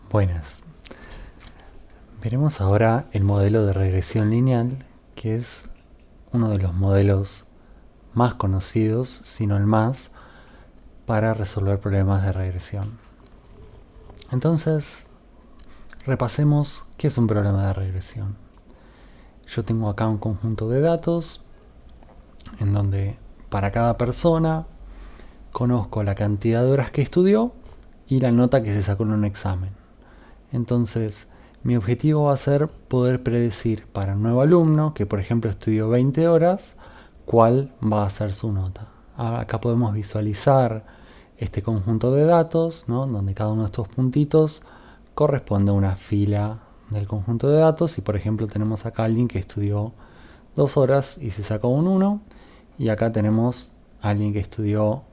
Buenas. Veremos ahora el modelo de regresión lineal, que es uno de los modelos más conocidos, si no el más, para resolver problemas de regresión. Entonces, repasemos qué es un problema de regresión. Yo tengo acá un conjunto de datos en donde para cada persona conozco la cantidad de horas que estudió y la nota que se sacó en un examen. Entonces, mi objetivo va a ser poder predecir para un nuevo alumno que, por ejemplo, estudió 20 horas, cuál va a ser su nota. Acá podemos visualizar este conjunto de datos, ¿no? Donde cada uno de estos puntitos corresponde a una fila del conjunto de datos. Y, por ejemplo, tenemos acá a alguien que estudió 2 horas y se sacó un 1. Y acá tenemos a alguien que estudió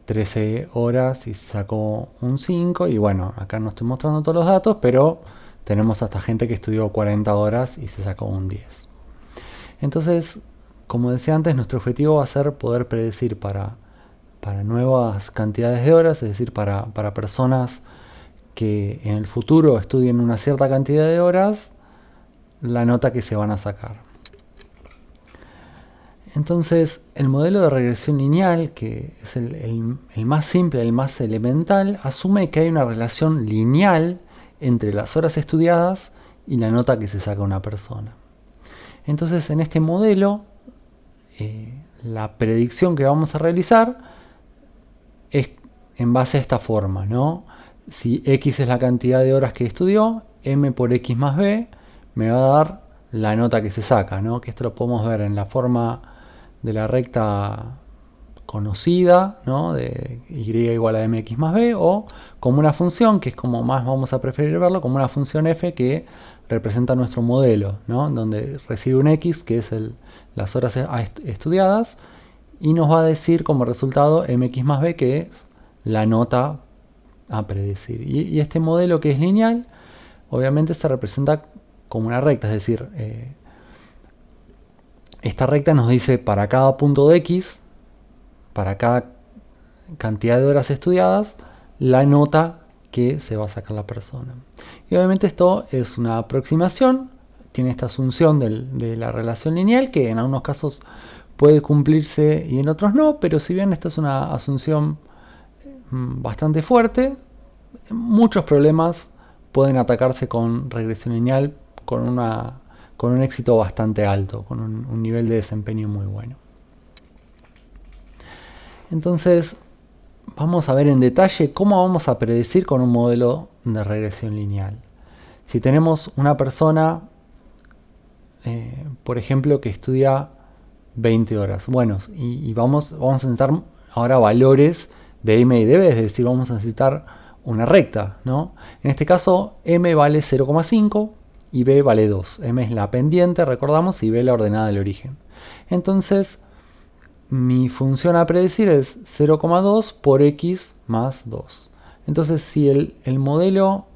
13 horas y sacó un 5. Y bueno, acá no estoy mostrando todos los datos, pero tenemos hasta gente que estudió 40 horas y se sacó un 10. Entonces, como decía antes, nuestro objetivo va a ser poder predecir para nuevas cantidades de horas, es decir, para personas que en el futuro estudien una cierta cantidad de horas, la nota que se van a sacar. Entonces, el modelo de regresión lineal, que es el más simple, el más elemental, asume que hay una relación lineal entre las horas estudiadas y la nota que se saca una persona. Entonces, en este modelo, la predicción que vamos a realizar es en base a esta forma, ¿no? Si x es la cantidad de horas que estudió, m por x más b me va a dar la nota que se saca, ¿no? Que esto lo podemos ver en la forma de la recta conocida, ¿no? De y igual a mx más b, o como una función, que es como más vamos a preferir verlo, como una función f que representa nuestro modelo, ¿no? Donde recibe un x, que es las horas estudiadas, y nos va a decir como resultado mx más b, que es la nota a predecir. Y este modelo, que es lineal, obviamente se representa como una recta, es decir, esta recta nos dice para cada punto de x, para cada cantidad de horas estudiadas, la nota que se va a sacar la persona. Y obviamente esto es una aproximación, tiene esta asunción de la relación lineal, que en algunos casos puede cumplirse y en otros no, pero si bien esta es una asunción bastante fuerte, muchos problemas pueden atacarse con regresión lineal con un éxito bastante alto, con un nivel de desempeño muy bueno. Entonces, vamos a ver en detalle cómo vamos a predecir con un modelo de regresión lineal. Si tenemos una persona, por ejemplo, que estudia 20 horas, bueno, y vamos a necesitar ahora valores de m y de b, es decir, vamos a necesitar una recta, ¿no? En este caso, m vale 0,5 y b vale 2. M es la pendiente, recordamos, y b la ordenada del origen. Entonces, mi función a predecir es 0,2 por x más 2. Entonces, si el modelo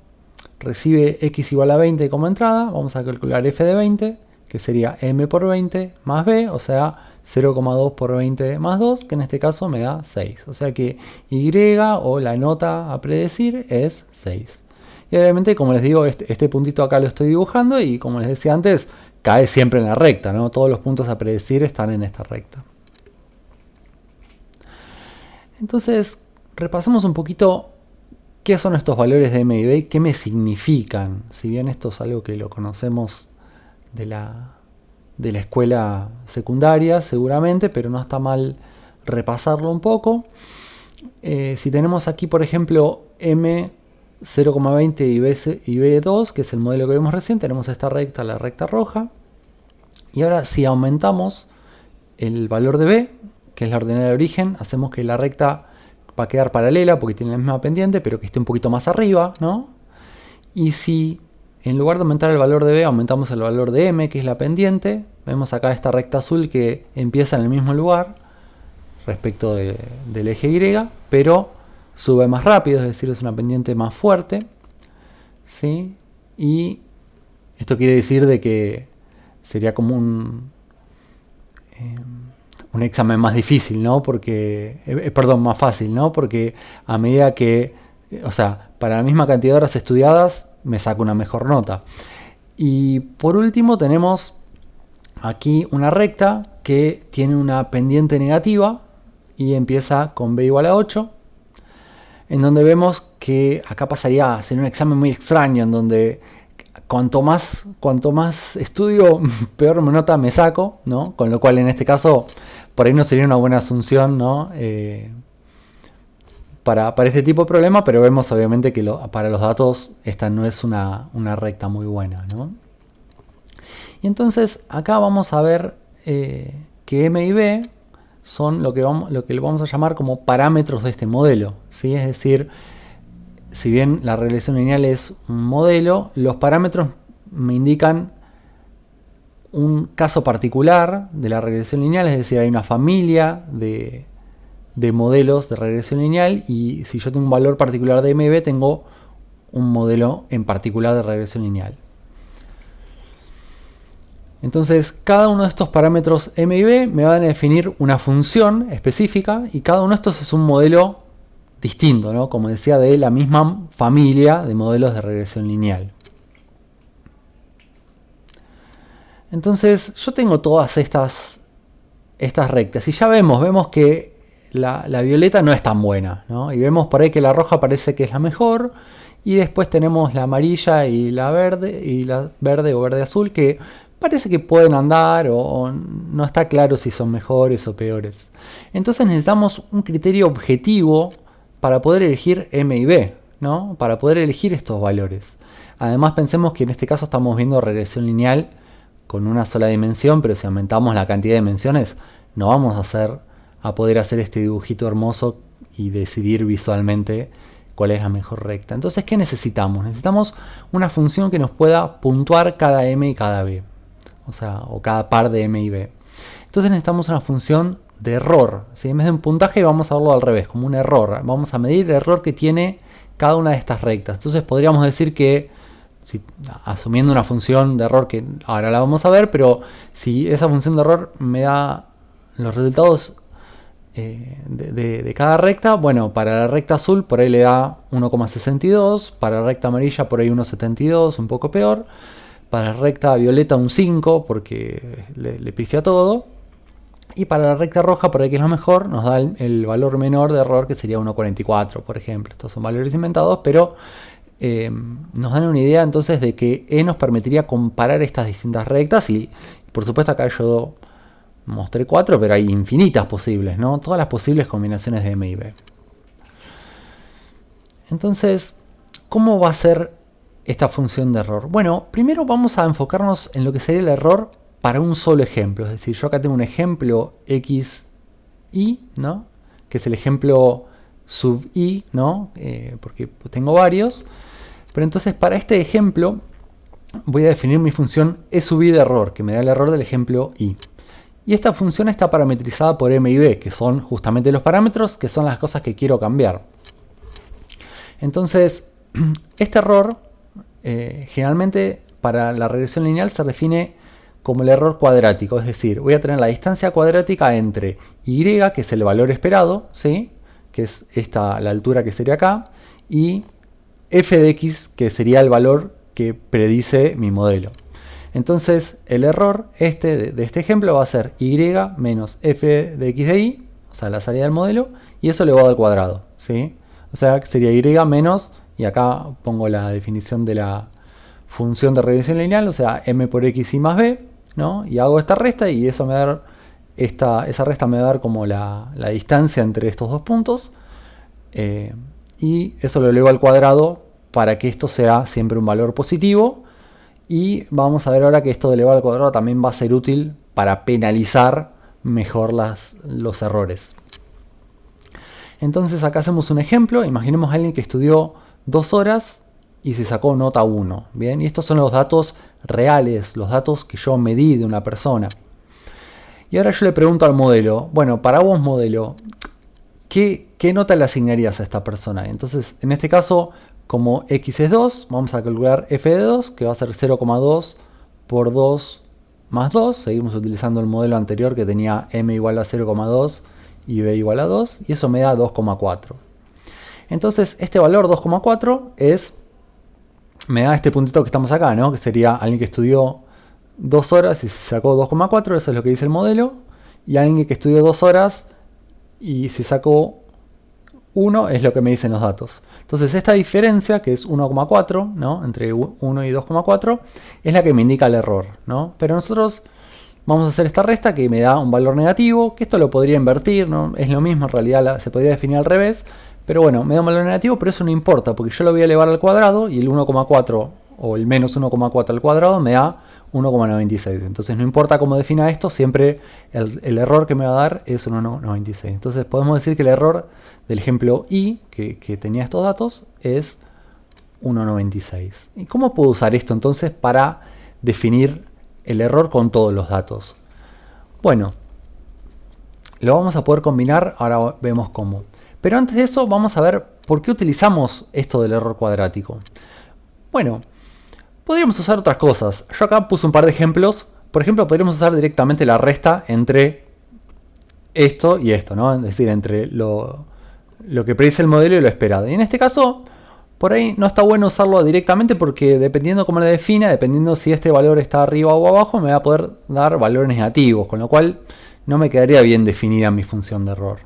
recibe x igual a 20 como entrada, vamos a calcular f de 20, que sería m por 20 más b, o sea, 0,2 por 20 más 2, que en este caso me da 6. O sea que y, o la nota a predecir, es 6. Y obviamente, como les digo, este puntito acá lo estoy dibujando y, como les decía antes, cae siempre en la recta, ¿no? Todos los puntos a predecir están en esta recta. Entonces, repasemos un poquito qué son estos valores de m y b, qué me significan. Si bien esto es algo que lo conocemos de la escuela secundaria seguramente, pero no está mal repasarlo un poco. Si tenemos aquí, por ejemplo, m 0,20 y b2, que es el modelo que vimos recién, tenemos esta recta, la recta roja. Y ahora, si aumentamos el valor de b, que es la ordenada de origen, hacemos que la recta va a quedar paralela porque tiene la misma pendiente, pero que esté un poquito más arriba, ¿no? Y si en lugar de aumentar el valor de b, aumentamos el valor de m, que es la pendiente, vemos acá esta recta azul que empieza en el mismo lugar respecto del eje y, pero sube más rápido, es decir, es una pendiente más fuerte, ¿sí? Y esto quiere decir de que sería como un examen más difícil, ¿no? Porque, perdón, más fácil, ¿no? Porque a medida que, o sea, para la misma cantidad de horas estudiadas me saco una mejor nota. Y por último tenemos aquí una recta que tiene una pendiente negativa y empieza con b igual a 8, en donde vemos que acá pasaría a ser un examen muy extraño, en donde cuanto más estudio, peor nota me saco, ¿no? Con lo cual en este caso por ahí no sería una buena asunción, ¿no? Para este tipo de problema, pero vemos obviamente que para los datos esta no es una recta muy buena, ¿no? Y entonces acá vamos a ver que M y B son lo que le vamos a llamar como parámetros de este modelo, ¿sí? Es decir, si bien la regresión lineal es un modelo, los parámetros me indican un caso particular de la regresión lineal, es decir, hay una familia de modelos de regresión lineal y si yo tengo un valor particular de M y B, tengo un modelo en particular de regresión lineal. Entonces, cada uno de estos parámetros M y B me van a definir una función específica y cada uno de estos es un modelo distinto, ¿no? Como decía, de la misma familia de modelos de regresión lineal. Entonces, yo tengo todas estas rectas y ya vemos que la violeta no es tan buena, ¿no? Y vemos por ahí que la roja parece que es la mejor y después tenemos la amarilla y la verde o verde azul que parece que pueden andar o no está claro si son mejores o peores. Entonces necesitamos un criterio objetivo para poder elegir M y B, ¿no? Para poder elegir estos valores. Además pensemos que en este caso estamos viendo regresión lineal con una sola dimensión, pero si aumentamos la cantidad de dimensiones no vamos a poder hacer este dibujito hermoso y decidir visualmente cuál es la mejor recta. Entonces, ¿qué necesitamos? Necesitamos una función que nos pueda puntuar cada M y cada B. O cada par de M y B. Entonces necesitamos una función de error, ¿sí? En vez de un puntaje vamos a verlo al revés, como un error. Vamos a medir el error que tiene cada una de estas rectas. Entonces podríamos decir que, asumiendo una función de error que ahora la vamos a ver, pero si esa función de error me da los resultados de cada recta, bueno, para la recta azul por ahí le da 1,62, para la recta amarilla por ahí 1,72, un poco peor. Para la recta violeta un 5 porque le pifia todo. Y para la recta roja, por ahí que es lo mejor, nos da el valor menor de error que sería 1,44, por ejemplo. Estos son valores inventados, pero nos dan una idea entonces de que E nos permitiría comparar estas distintas rectas. Y por supuesto acá yo mostré 4, pero hay infinitas posibles, ¿no? Todas las posibles combinaciones de M y B. Entonces, ¿cómo va a ser esta función de error? Bueno, primero vamos a enfocarnos en lo que sería el error para un solo ejemplo. Es decir, yo acá tengo un ejemplo XY, ¿no? Que es el ejemplo sub I, ¿no? Porque tengo varios. Pero entonces para este ejemplo voy a definir mi función E sub I de error, que me da el error del ejemplo I. Y esta función está parametrizada por M y B, que son justamente los parámetros, que son las cosas que quiero cambiar. Entonces, este error generalmente para la regresión lineal se define como el error cuadrático, es decir, voy a tener la distancia cuadrática entre y, que es el valor esperado, ¿sí? Que es la altura que sería acá, y f de x, que sería el valor que predice mi modelo. Entonces el error de este ejemplo va a ser y menos f de x de y, o sea, la salida del modelo, y eso elevado al cuadrado, ¿sí? O sea, sería y menos, y acá pongo la definición de la función de regresión lineal, o sea, m por x y más b, ¿no? Y hago esta resta y eso me va a dar esa resta me va a dar como la distancia entre estos dos puntos, y eso lo elevo al cuadrado para que esto sea siempre un valor positivo. Y vamos a ver ahora que esto de elevar al cuadrado también va a ser útil para penalizar mejor los errores. Entonces acá hacemos un ejemplo. Imaginemos a alguien que estudió 2 horas y se sacó nota 1. Bien, y estos son los datos reales, los datos que yo medí de una persona. Y ahora yo le pregunto al modelo, bueno, para vos modelo, ¿qué nota le asignarías a esta persona? Entonces, en este caso, como x es 2, vamos a calcular f de 2, que va a ser 0,2 por 2 más 2. Seguimos utilizando el modelo anterior que tenía m igual a 0,2 y b igual a 2, y eso me da 2,4. Entonces este valor 2,4 me da este puntito que estamos acá, ¿no? Que sería alguien que estudió 2 horas y se sacó 2,4, eso es lo que dice el modelo. Y alguien que estudió 2 horas y se sacó 1 es lo que me dicen los datos. Entonces esta diferencia, que es 1,4, ¿no? Entre 1 y 2,4, es la que me indica el error, ¿no? Pero nosotros vamos a hacer esta resta que me da un valor negativo, que esto lo podría invertir, ¿no? Es lo mismo, en realidad se podría definir al revés, pero bueno, me da un valor negativo, pero eso no importa, porque yo lo voy a elevar al cuadrado y el 1,4 o el menos 1,4 al cuadrado me da 1,96. Entonces no importa cómo defina esto, siempre el error que me va a dar es 1,96. Entonces podemos decir que el error del ejemplo I, que tenía estos datos, es 1,96. ¿Y cómo puedo usar esto entonces para definir el error con todos los datos? Bueno, lo vamos a poder combinar, ahora vemos cómo. Pero antes de eso vamos a ver por qué utilizamos esto del error cuadrático. Bueno, podríamos usar otras cosas. Yo acá puse un par de ejemplos. Por ejemplo, podríamos usar directamente la resta entre esto y esto, ¿no? Es decir, entre lo que predice el modelo y lo esperado. Y en este caso, por ahí no está bueno usarlo directamente porque dependiendo cómo lo defina, dependiendo si este valor está arriba o abajo, me va a poder dar valores negativos, con lo cual no me quedaría bien definida mi función de error.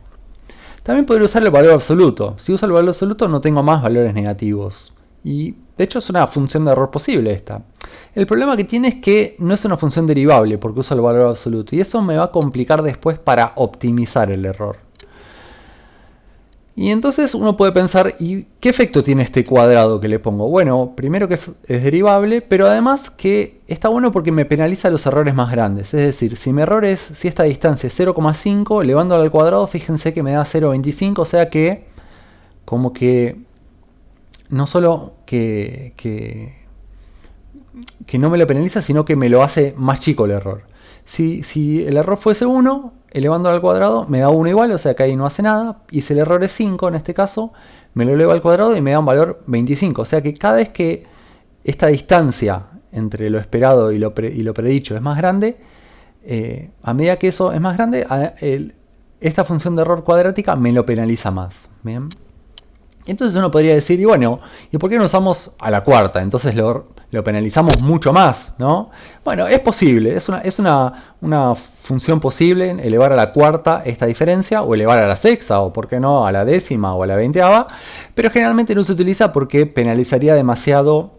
También podría usar el valor absoluto. Si uso el valor absoluto no tengo más valores negativos. Y de hecho es una función de error posible esta. El problema que tiene es que no es una función derivable porque uso el valor absoluto. Y eso me va a complicar después para optimizar el error. Y entonces uno puede pensar, ¿y qué efecto tiene este cuadrado que le pongo? Bueno, primero que es derivable, pero además que está bueno porque me penaliza los errores más grandes. Es decir, si esta distancia es 0,5, elevándola al cuadrado, fíjense que me da 0,25, o sea que como que no solo que no me lo penaliza, sino que me lo hace más chico el error. Si el error fuese 1, elevándolo al cuadrado, me da 1 igual, o sea que ahí no hace nada. Y si el error es 5, en este caso, me lo elevo al cuadrado y me da un valor 25. O sea que cada vez que esta distancia entre lo esperado y lo predicho es más grande, a medida que eso es más grande, esta función de error cuadrática me lo penaliza más. ¿Bien? Entonces uno podría decir, y bueno, ¿y por qué no usamos a la cuarta? Entonces lo penalizamos mucho más, ¿no? Bueno, es posible, es una función posible elevar a la cuarta esta diferencia, o elevar a la sexta, o por qué no a la décima o a la veinteava, pero generalmente no se utiliza porque penalizaría demasiado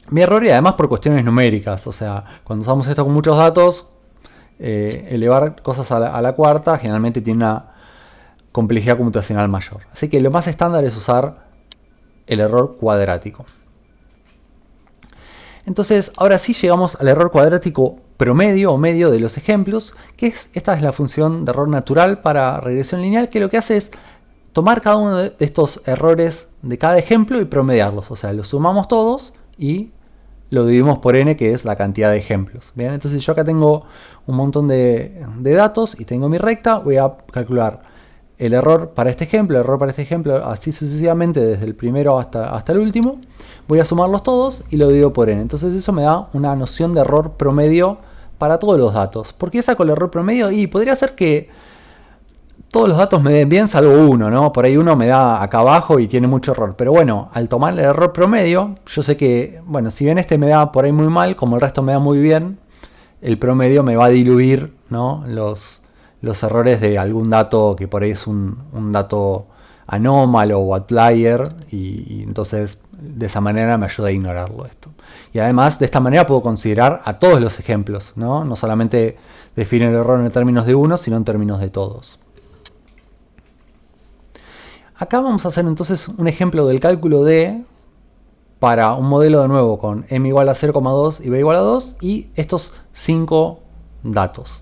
mi error y además por cuestiones numéricas. O sea, cuando usamos esto con muchos datos, elevar cosas a la cuarta generalmente tiene una complejidad computacional mayor. Así que lo más estándar es usar el error cuadrático. Entonces, ahora sí llegamos al error cuadrático promedio o medio de los ejemplos, esta es la función de error natural para regresión lineal, que lo que hace es tomar cada uno de estos errores de cada ejemplo y promediarlos. O sea, los sumamos todos y lo dividimos por n, que es la cantidad de ejemplos. ¿Bien? Entonces yo acá tengo un montón de datos y tengo mi recta. Voy a calcular el error para este ejemplo, el error para este ejemplo, así sucesivamente desde el primero hasta el último. Voy a sumarlos todos y lo divido por n. Entonces eso me da una noción de error promedio para todos los datos. ¿Por qué saco el error promedio? Y podría ser que todos los datos me den bien salvo uno, ¿no? Por ahí uno me da acá abajo y tiene mucho error. Pero bueno, al tomar el error promedio, yo sé que, bueno, si bien este me da por ahí muy mal, como el resto me da muy bien, el promedio me va a diluir, ¿no? los errores de algún dato que por ahí es un dato anómalo o outlier, y entonces de esa manera me ayuda a ignorarlo esto. Y además de esta manera puedo considerar a todos los ejemplos, no solamente definir el error en términos de uno, sino en términos de todos. Acá vamos a hacer entonces un ejemplo del cálculo de para un modelo de nuevo con m igual a 0,2 y b igual a 2 y estos 5 datos.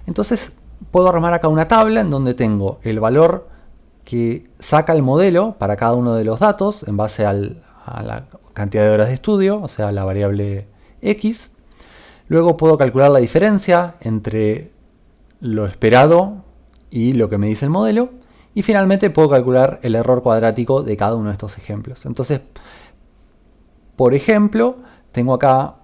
Entonces puedo armar acá una tabla en donde tengo el valor que saca el modelo para cada uno de los datos en base a la cantidad de horas de estudio, o sea, la variable x. Luego puedo calcular la diferencia entre lo esperado y lo que me dice el modelo. Y finalmente puedo calcular el error cuadrático de cada uno de estos ejemplos. Entonces, por ejemplo, tengo acá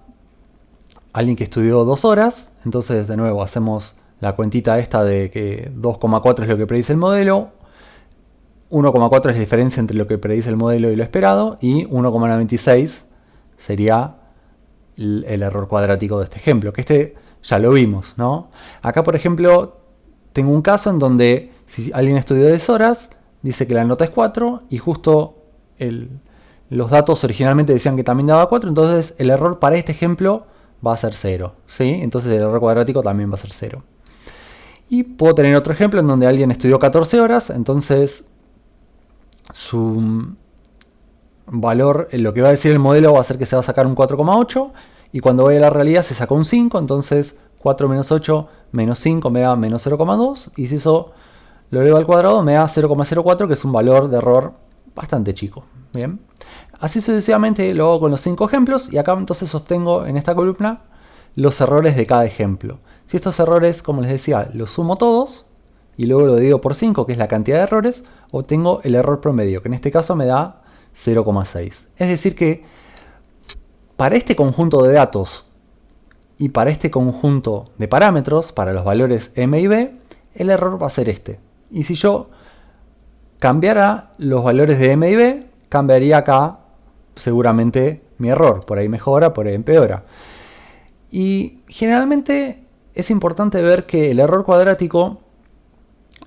alguien que estudió 2 horas. Entonces, de nuevo, hacemos la cuentita esta de que 2,4 es lo que predice el modelo. 1,4 es la diferencia entre lo que predice el modelo y lo esperado, y 1,96 sería el error cuadrático de este ejemplo, que este ya lo vimos, ¿no? Acá, por ejemplo, tengo un caso en donde si alguien estudió 10 horas, dice que la nota es 4 y justo los datos originalmente decían que también daba 4, entonces el error para este ejemplo va a ser 0, ¿sí? Entonces el error cuadrático también va a ser 0. Y puedo tener otro ejemplo en donde alguien estudió 14 horas, entonces su valor, lo que va a decir el modelo va a ser que se va a sacar un 4,8 y cuando vaya a la realidad se sacó un 5, entonces 4 menos 8 menos 5 me da menos 0,2 y si eso lo elevo al cuadrado me da 0,04, que es un valor de error bastante chico. Bien, así sucesivamente lo hago con los 5 ejemplos y acá entonces sostengo en esta columna los errores de cada ejemplo. Si estos errores, como les decía, los sumo todos y luego lo divido por 5, que es la cantidad de errores, obtengo el error promedio, que en este caso me da 0,6. Es decir que para este conjunto de datos y para este conjunto de parámetros, para los valores m y b, el error va a ser este. Y si yo cambiara los valores de m y b, cambiaría acá seguramente mi error. Por ahí mejora, por ahí empeora. Y generalmente es importante ver que el error cuadrático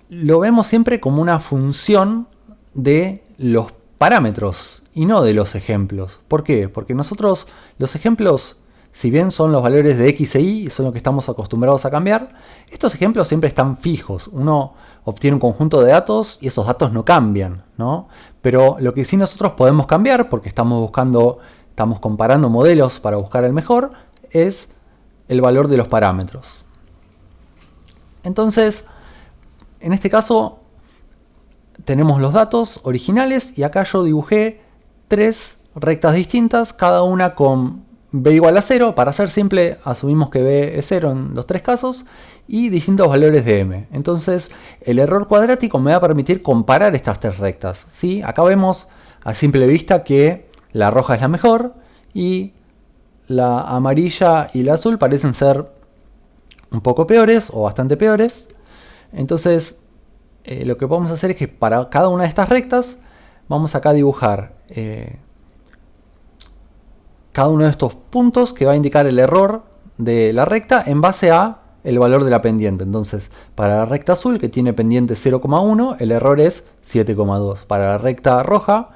lo vemos siempre como una función de los parámetros y no de los ejemplos. ¿Por qué? Porque nosotros los ejemplos, si bien son los valores de x e y, son lo que estamos acostumbrados a cambiar, estos ejemplos siempre están fijos. Uno obtiene un conjunto de datos y esos datos no cambian, ¿no? Pero lo que sí nosotros podemos cambiar, porque estamos comparando modelos para buscar el mejor, es el valor de los parámetros. Entonces, en este caso tenemos los datos originales y acá yo dibujé 3 rectas distintas, cada una con b igual a 0. Para ser simple, asumimos que b es 0 en los 3 casos y distintos valores de m. Entonces, el error cuadrático me va a permitir comparar estas 3 rectas, ¿sí? Acá vemos a simple vista que la roja es la mejor y la amarilla y la azul parecen ser un poco peores o bastante peores. Entonces lo que podemos hacer es que para cada una de estas rectas vamos acá a dibujar cada uno de estos puntos que va a indicar el error de la recta en base a el valor de la pendiente. Entonces para la recta azul, que tiene pendiente 0,1, el error es 7,2. Para la recta roja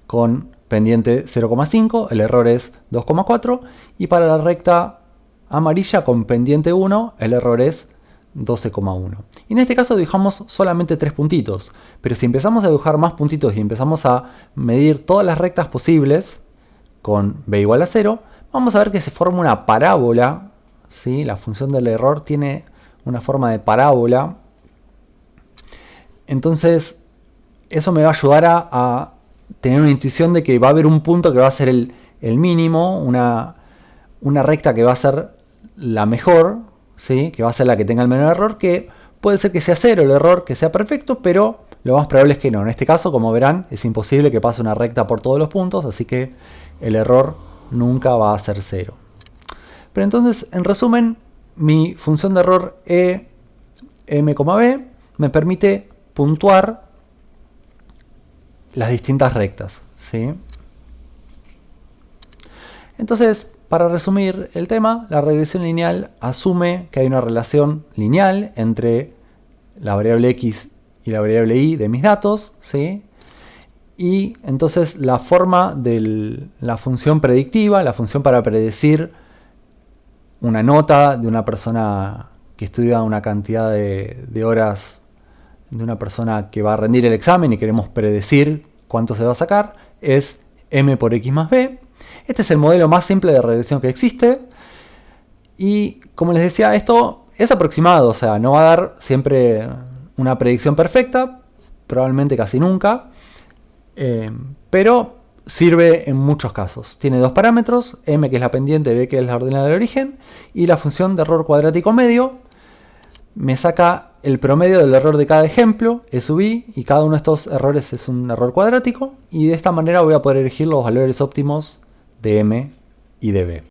con pendiente 0,5, el error es 2,4 y para la recta amarilla con pendiente 1, el error es 12,1. Y en este caso dibujamos solamente 3 puntitos, pero si empezamos a dibujar más puntitos y empezamos a medir todas las rectas posibles con b igual a 0, vamos a ver que se forma una parábola, ¿sí? La función del error tiene una forma de parábola. Entonces eso me va a ayudar a tener una intuición de que va a haber un punto que va a ser el mínimo, una recta que va a ser la mejor, ¿sí? Que va a ser la que tenga el menor error, que puede ser que sea 0 el error, que sea perfecto, pero lo más probable es que no. En este caso, como verán, es imposible que pase una recta por todos los puntos, así que el error nunca va a ser 0. Pero entonces, en resumen, mi función de error e m, b me permite puntuar las distintas rectas, ¿sí? Entonces, para resumir el tema, la regresión lineal asume que hay una relación lineal entre la variable x y la variable y de mis datos, ¿sí? Y entonces la forma de la función predictiva, la función para predecir una nota de una persona que estudia una cantidad de horas, de una persona que va a rendir el examen y queremos predecir cuánto se va a sacar, es m por x más b. Este es el modelo más simple de regresión que existe y, como les decía, esto es aproximado, o sea, no va a dar siempre una predicción perfecta, probablemente casi nunca, pero sirve en muchos casos. Tiene 2 parámetros, m que es la pendiente, b que es la ordenada del origen, y la función de error cuadrático medio me saca el promedio del error de cada ejemplo, e sub i, y cada uno de estos errores es un error cuadrático, y de esta manera voy a poder elegir los valores óptimos de m y de b.